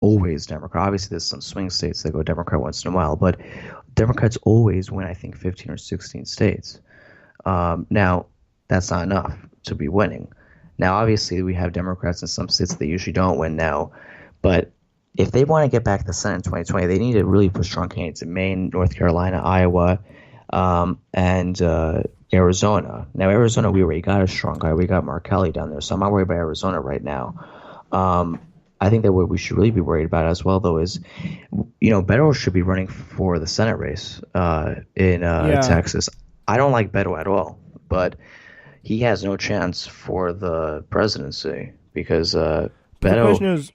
always Democrat. Obviously, there's some swing states that go Democrat once in a while, but Democrats always win, I think, 15 or 16 states. Now, that's not enough to be winning. Now, obviously, we have Democrats in some states that usually don't win now, but if they want to get back to the Senate in 2020, they need to really put strong candidates in Maine, North Carolina, Iowa, and Arizona. Now, Arizona, we already got a strong guy. We got Mark Kelly down there, so I'm not worried about Arizona right now. I think that what we should really be worried about as well, though, is Beto should be running for the Senate race in Yeah. Texas. I don't like Beto at all, but he has no chance for the presidency because But the question Beto. is,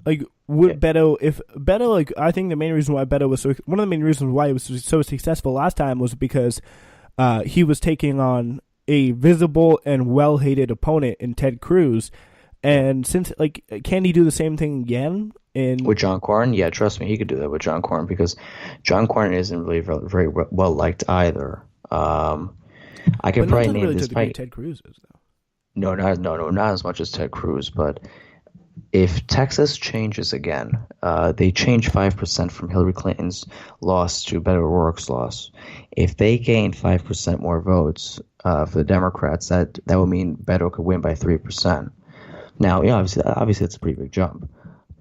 like, Yeah, would Beto, if Beto, like, I think the main reason why Beto was one of the main reasons why he was so successful last time was because he was taking on a visible and well hated opponent in Ted Cruz. And since, like, can he do the same thing again? In with John Cornyn, yeah, trust me, he could do that with John Cornyn because John Cornyn isn't really very well liked either. I could But not probably to name really to this. the degree Probably, Ted Cruz is, though. no, not as much as Ted Cruz, but if Texas changes again, they change 5% from Hillary Clinton's loss to Beto O'Rourke's loss. If they gain 5% more votes for the Democrats, that would mean Beto could win by 3%. Now, obviously, it's a pretty big jump,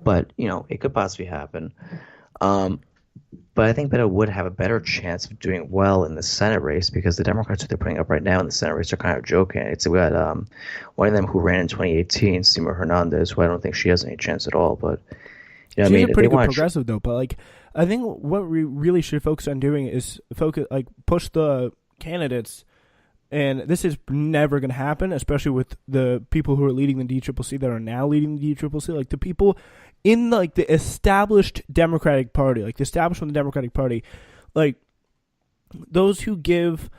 but it could possibly happen. Um, but I think Beto would have a better chance of doing well in the Senate race because the Democrats that they're putting up right now in the Senate race are kind of joking. It's we got one of them who ran in 2018, Seymour Hernandez, who I don't think she has any chance at all. But what I She's a mean, if they pretty good want to, progressive though. But like, I think what we really should focus on doing is push the candidates, and this is never going to happen, especially with the people who are leading the DCCC that are now leading the DCCC, like the people in like the established Democratic Party, like the establishment of the Democratic Party, like those who give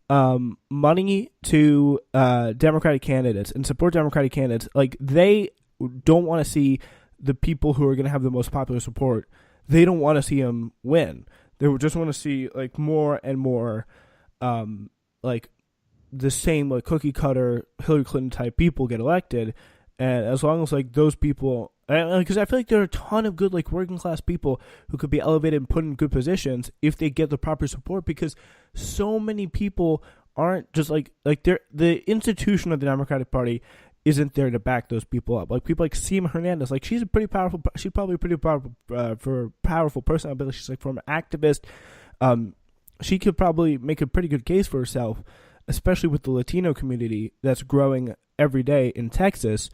money to Democratic candidates and support Democratic candidates, like they don't want to see the people who are going to have the most popular support. They don't want to see them win. They would just want to see like more and more, like the same like cookie cutter Hillary Clinton type people get elected, and as long as like those people, because I feel like there are a ton of good like working class people who could be elevated and put in good positions if they get the proper support. Because so many people aren't just like they're the institution of the Democratic Party isn't there to back those people up. Like people like Seymour Hernandez, like she's a pretty powerful. She's probably a pretty powerful for a powerful person. I believe she's like from an activist. Um, she could probably make a pretty good case for herself, especially with the Latino community that's growing every day in Texas.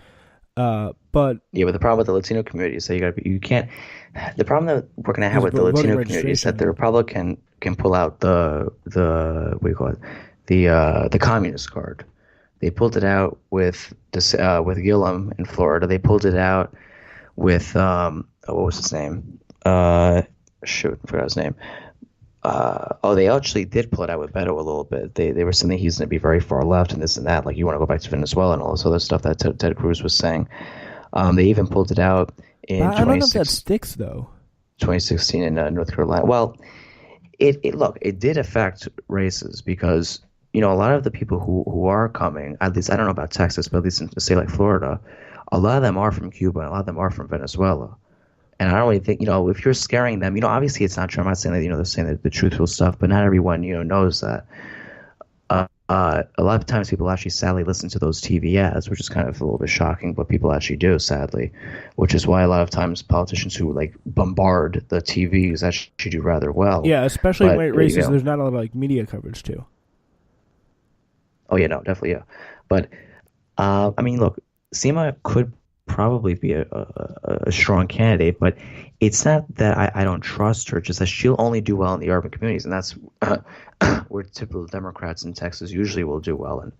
But yeah, but the problem with the Latino community is that you can't. The problem that we're going to have is with the voting Latino community is that the registration. Republican can pull out the what do you call it, the communist card. They pulled it out with Gillum in Florida. They pulled it out with what was his name? Shoot, I forgot his name. They actually did pull it out with Beto a little bit. They were saying that he's going to be very far left and this and that. Like you want to go back to Venezuela and all this other stuff that Ted Cruz was saying. They even pulled it out in But I don't know if that 26, sticks though. 2016 in North Carolina. Well, it did affect races because a lot of the people who are coming, at least I don't know about Texas, but at least in a state like Florida, a lot of them are from Cuba and a lot of them are from Venezuela. And I don't really think, if you're scaring them, obviously it's not true. I'm not saying that, they're saying the truthful stuff, but not everyone, knows that. A lot of times people actually sadly listen to those TV ads, which is kind of a little bit shocking, but people actually do, sadly, which is why a lot of times politicians who like bombard the TVs actually do rather well. Yeah, especially in But, white races, there's not a lot of like media coverage too. oh yeah, no, definitely, yeah. But I mean, look, Seema could probably be a strong candidate, but it's not that I don't trust her, just that she'll only do well in the urban communities, and that's where typical Democrats in Texas usually will do well. And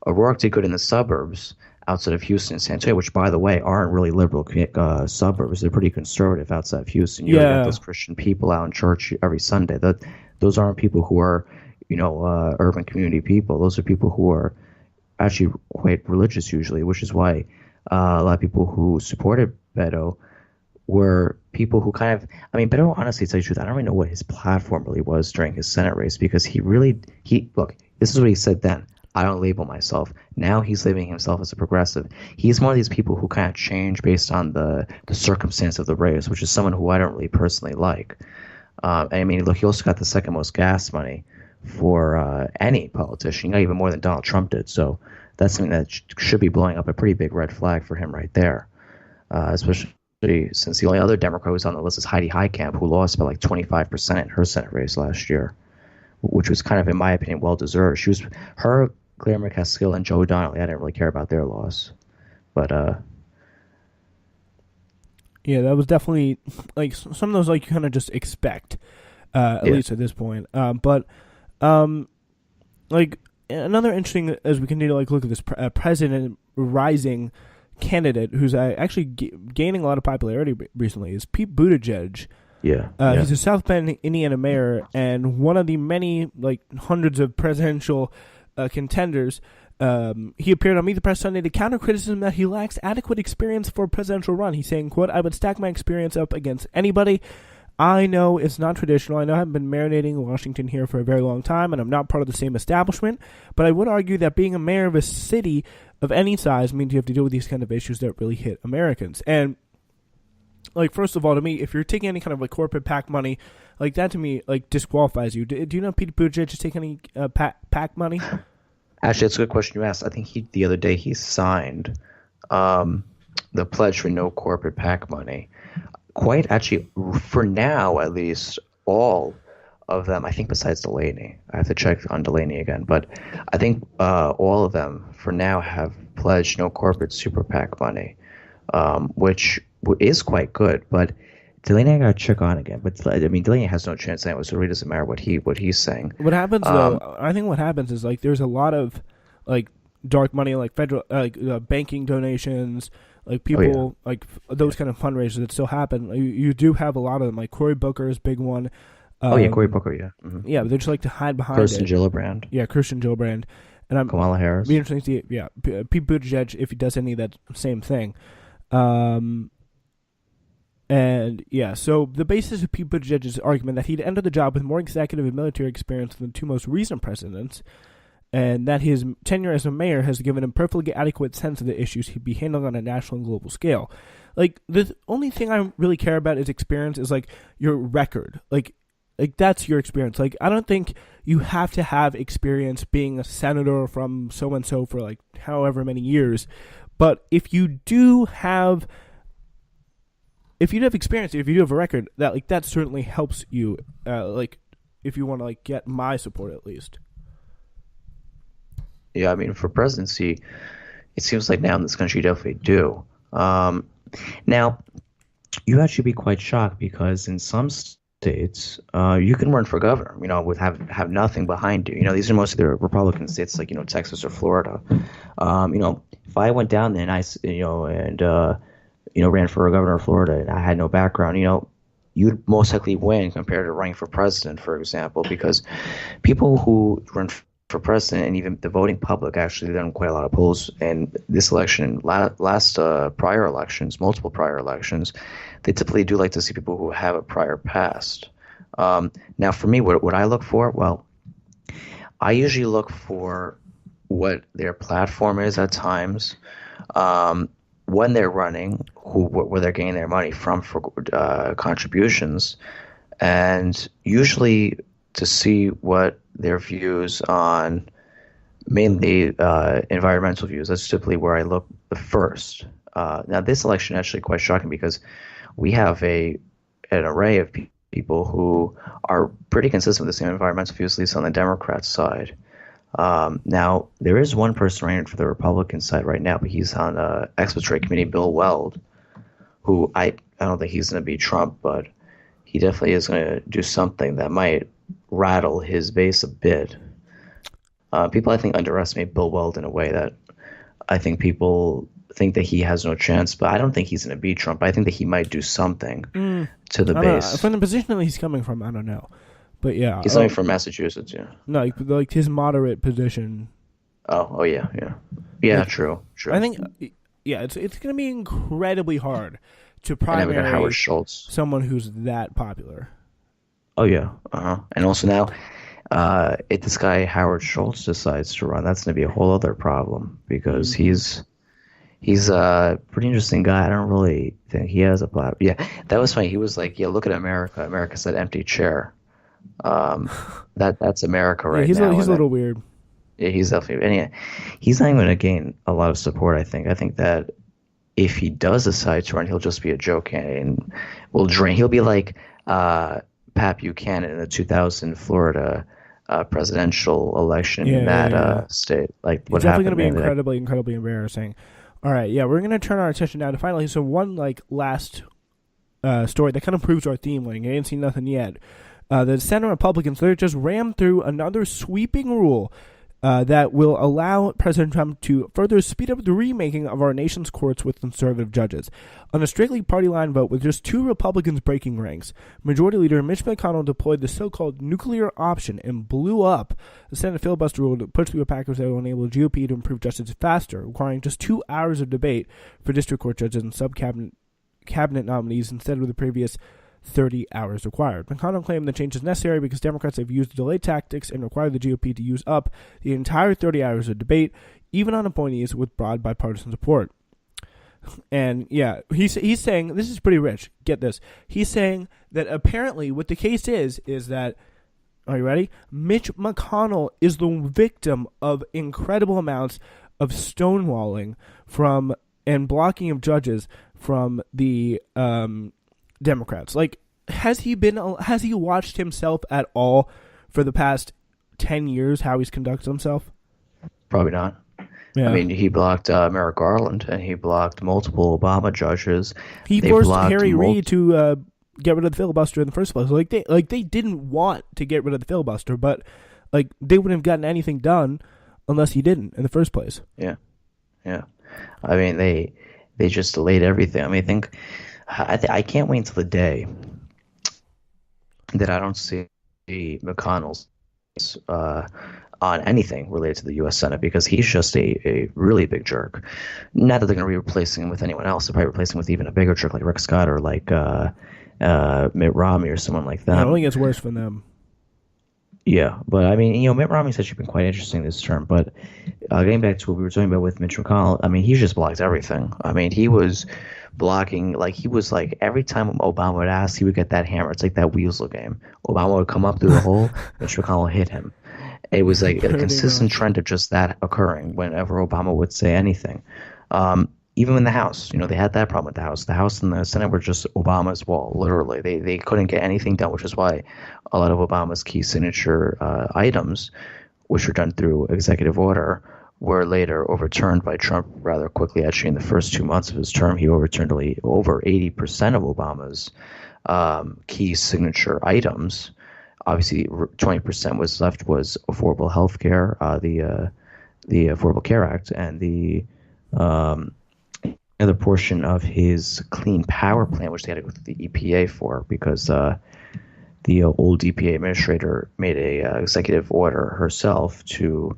O'Rourke did good in the suburbs outside of Houston and San Antonio, which, by the way, aren't really liberal suburbs. They're pretty conservative outside of Houston. You already got Yeah, those Christian people out in church every Sunday. Those aren't people who are, urban community people. Those are people who are actually quite religious usually, which is why a lot of people who supported Beto were people who kind of, I mean, Beto, honestly, to tell you the truth, I don't really know what his platform really was during his Senate race because he look, this is what he said then. I don't label myself. Now he's labeling himself as a progressive. He's one of these people who kind of change based on the circumstance of the race, which is someone who I don't really personally like. I mean, look, he also got the second most gas money for any politician, even more than Donald Trump did. So that's something that should be blowing up a pretty big red flag for him right there, especially since the only other Democrat who's on the list is Heidi Heitkamp, who lost by like 25% in her Senate race last year, which was kind of, in my opinion, well-deserved. Her, Claire McCaskill, and Joe Donnelly, I didn't really care about their loss. But, yeah, that was definitely, like, some of those, like, you kind of just expect, at least at this point. Like, another interesting, as we continue to, like, look at this president rising candidate who's actually gaining a lot of popularity recently is Pete Buttigieg. He's a South Bend, Indiana mayor, and one of the many, like, hundreds of presidential contenders. He appeared on Meet the Press Sunday to counter criticism that he lacks adequate experience for a presidential run. He's saying, quote, "I would stack my experience up against anybody. I know it's not traditional. I know I haven't been marinating in Washington here for a very long time, and I'm not part of the same establishment. But I would argue that being a mayor of a city of any size means you have to deal with these kind of issues that really hit Americans." And, like, first of all, to me, if you're taking any kind of, like, corporate PAC money, like, that to me, like, disqualifies you. Do you know Pete Buttigieg is taking any PAC money? Actually, that's a good question you asked. I think the other day he signed the pledge for no corporate PAC money. Quite actually, for now at least, all of them, I think besides Delaney. I have to check on Delaney again. But I think all of them for now have pledged no corporate super PAC money, which is quite good. But Delaney, I got to check on again. But I mean, Delaney has no chance anyway, so it really doesn't matter what he's saying. What happens though? I think what happens is, like, there's a lot of, like, dark money, like federal, banking donations, like people, like those kind of fundraisers that still happen. You do have a lot of them. Like Cory Booker is a big one. Cory Booker, yeah. Mm-hmm. Yeah, but they just like to hide behind Kirstjen Gillibrand. Yeah, Kirstjen Gillibrand. And Kamala Harris. Be interesting to see, yeah, Pete Buttigieg, if he does any of that same thing. And yeah, so the basis of Pete Buttigieg's argument that he'd entered the job with more executive and military experience than the two most recent presidents, and that his tenure as a mayor has given him perfectly adequate sense of the issues he'd be handling on a national and global scale. Like, the only thing I really care about is experience, is, like, your record. Like that's your experience. Like, I don't think you have to have experience being a senator from so-and-so for, like, however many years. But if you do have experience, if you do have a record, that, like, that certainly helps you, like, if you want to, like, get my support at least. Yeah, I mean, for presidency, it seems like now in this country you definitely do. Now, you actually be quite shocked because in some states, you can run for governor, with have nothing behind you. These are mostly the Republican states, like, Texas or Florida. If I went down there and ran for a governor of Florida and I had no background, you'd most likely win compared to running for president, for example, because people who run for president and even the voting public actually done quite a lot of polls in this election, prior elections, multiple prior elections. They typically do like to see people who have a prior past. Now, for me, what I look for, well, I usually look for what their platform is at times, when they're running, where they're getting their money from for contributions, and usually to see what their views on mainly environmental views. That's typically where I look first. Now, this election is actually quite shocking because we have an array of people who are pretty consistent with the same environmental views, at least on the Democrat side. Now, there is one person running for the Republican side right now, but he's on the Exploration Committee, Bill Weld, who I don't think he's going to beat Trump, but he definitely is going to do something that might rattle his base a bit. People, I think, underestimate Bill Weld in a way that I think people think that he has no chance, but I don't think he's going to beat Trump. I think that he might do something to the base. From the position that he's coming from, I don't know. But yeah. He's coming from Massachusetts, yeah. No, like his moderate position. Oh yeah. Yeah, like, true. I think, yeah, it's going to be incredibly hard to primary Howard Schultz, someone who's that popular. Oh yeah, and also now, If this guy Howard Schultz decides to run, that's going to be a whole other problem because Mm-hmm. he's a pretty interesting guy. I don't really think he has a platform. Yeah, that was funny. He was like, "Yeah, look at America. America's that empty chair." Um, that's America Yeah, right now, he's and a that little weird. yeah, he's definitely and yeah, he's not even going to gain a lot of support. I think. I think that if he does decide to run, he'll just be a joke candidate and will drain. He'll be like Pat Buchanan in the 2000 Florida presidential election in Yeah, yeah, that yeah. state. Like It's what definitely going to happened, be man? Like, incredibly, incredibly embarrassing. All right, yeah, we're going to turn our attention now to finally so one like last story that kind of proves our theme. Like I ain't seen nothing yet. The Senate Republicans they just rammed through another sweeping rule that will allow President Trump to further speed up the remaking of our nation's courts with conservative judges. On a strictly party line vote with just two Republicans breaking ranks, Majority Leader Mitch McConnell deployed the so-called nuclear option and blew up the Senate filibuster rule to push through a package that will enable the GOP to improve justice faster, requiring just 2 hours of debate for district court judges and cabinet nominees instead of the previous 30 hours required. McConnell claimed the change is necessary because Democrats have used delay tactics and required the GOP to use up the entire 30 hours of debate, even on appointees with broad bipartisan support. And yeah, he's saying this is pretty rich. Get this. He's saying that apparently what the case is that are you ready? Mitch McConnell is the victim of incredible amounts of stonewalling from and blocking of judges from the Democrats. Like, has he watched himself at all for the past 10 years? How he's conducted himself? probably not. I Yeah, mean, he blocked Merrick Garland and he blocked multiple Obama judges. he They forced blocked Harry multiple. Reid to get rid of the filibuster in the first place. Like they didn't want to get rid of the filibuster, but like they wouldn't have gotten anything done unless he didn't in the first place. Yeah, yeah. I mean, they just delayed everything. I mean, I can't wait until the day that I don't see McConnell's uh, on anything related to the U.S. Senate because he's just a really big jerk. Not that they're going to be replacing him with anyone else. They're probably replacing him with even a bigger jerk like Rick Scott or like Mitt Romney or someone like Yeah, it them. only gets worse for them. Yeah, but I mean, Mitt Romney's actually been quite interesting this term. But getting back to what we were talking about with Mitch McConnell, I mean, he just blocked everything. I mean, he was blocking, like, he was like, every time Obama would ask, he would get that hammer. It's like that Weasel game. Obama would come up through the hole, Mitch McConnell hit him. It was like a Pretty consistent much. trend of just that occurring whenever Obama would say anything. Even in the House, they had that problem with the House. The House and the Senate were just Obama's wall, literally. They couldn't get anything done, which is why a lot of Obama's key signature items, which were done through executive order, were later overturned by Trump rather quickly. Actually, in the first 2 months of his term, he overturned over 80% of Obama's key signature items. Obviously, 20% was left was affordable health care, the Affordable Care Act, and the um, other portion of his Clean Power Plan, which they had to go through the EPA for because the old EPA administrator made a executive order herself to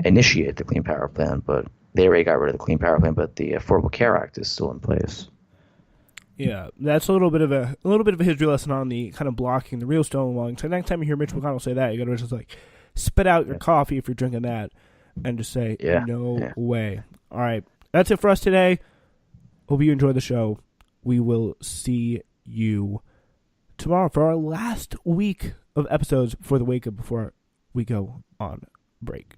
initiate the Clean Power Plan, but they already got rid of the Clean Power Plan, but the Affordable Care Act is still in place. Yeah, that's a little bit of a history lesson on the kind of blocking the real stonewalling. So next time you hear Mitch McConnell say that, you got to just like spit out your Yeah, coffee if you're drinking that, and just say yeah, no yeah. way. All right, that's it for us today. Hope you enjoyed the show. We will see you tomorrow for our last week of episodes for the wake up before we go on break.